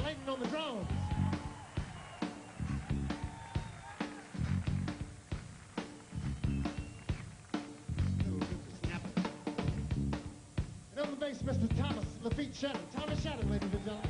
Titan on the drums. And on the bass, Mr. Thomas Lafitte Shannon. Thomas Shannon, ladies and gentlemen.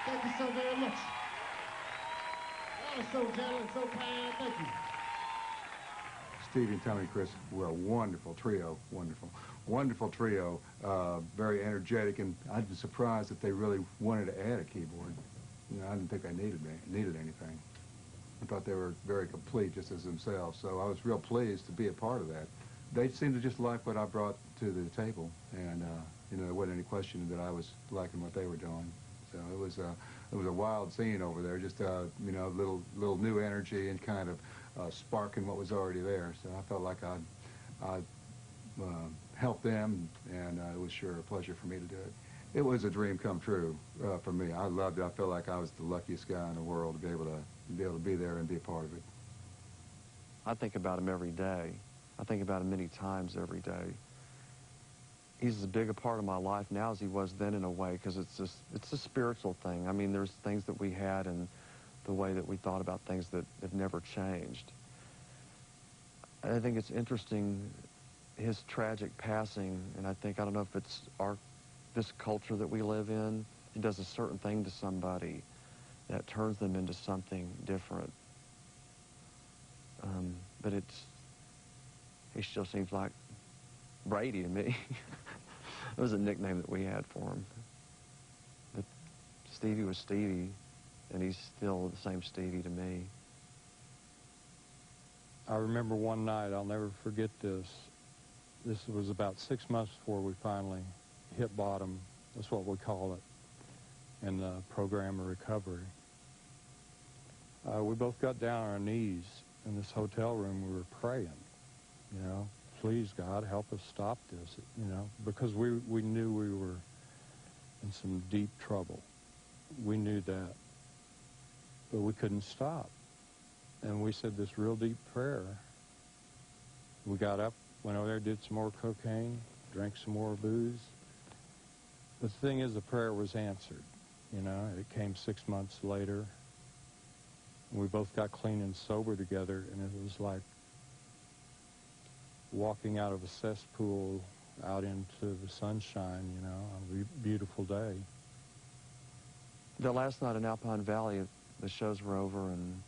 Thank you so very much. Y'all are so gentle, so kind. Thank you. Stevie and Tommy and Chris were a wonderful trio, wonderful trio, very energetic, and I'd be surprised if they really wanted to add a keyboard. You know, I didn't think they needed anything. I thought they were very complete just as themselves, so I was real pleased to be a part of that. They seemed to just like what I brought to the table, and you know, there wasn't any question that I was liking what they were doing. So it was a wild scene over there, just you know, little new energy and kind of sparking what was already there. So I felt like I'd help them, and it was sure a pleasure for me to do it. It was a dream come true for me. I loved it. I felt like I was the luckiest guy in the world to be able to be there and be a part of it. I think about him every day. I think about him many times every day. He's as big a part of my life now as he was then, in a way, because it's a spiritual thing. I mean, there's things that we had and the way that we thought about things that have never changed. I think it's interesting, his tragic passing, and I don't know if it's this culture that we live in, it does a certain thing to somebody that turns them into something different. But he still seems like Brady to me. It was a nickname that we had for him. But Stevie was Stevie, and he's still the same Stevie to me. I remember one night, I'll never forget this. This was about 6 months before we finally hit bottom. That's what we call it in the program of recovery. We both got down on our knees in this hotel room. We were praying, you know, please, God, help us stop this, you know, because we knew we were in some deep trouble. We knew that, but we couldn't stop. And we said this real deep prayer, We got up, went over there, did some more cocaine, drank some more booze. The thing is, the prayer was answered. You know, it came 6 months later. We both got clean and sober together, and it was like walking out of a cesspool out into the sunshine, you know, on a beautiful day. The last night in Alpine Valley, the shows were over and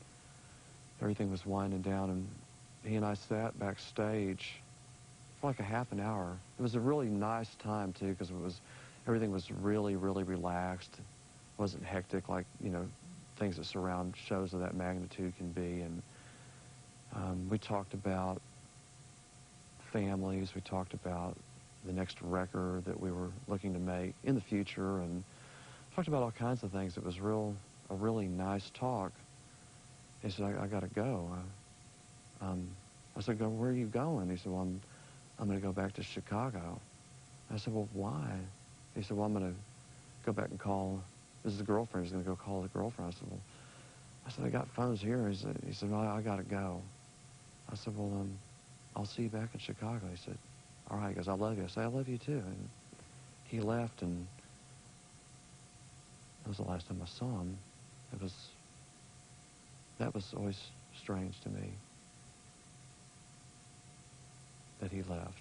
everything was winding down, and he and I sat backstage for like a half an hour. It was a really nice time, too, because everything was really, really relaxed. It wasn't hectic like, you know, things that surround shows of that magnitude can be. And we talked about families. We talked about the next record that we were looking to make in the future, and talked about all kinds of things. It was a really nice talk. He said, I got to go. I said, where are you going? He said, well, I'm going to go back to Chicago. I said, well, why? He said, well, I'm going to go back and call. This is the girlfriend. He's going to go call the girlfriend. I said, I got phones here. He said, well, I got to go. I said, well, I'll see you back in Chicago. He said, all right. He goes, I love you. I said, I love you too. And he left, and that was the last time I saw him. That was always strange to me, that he left.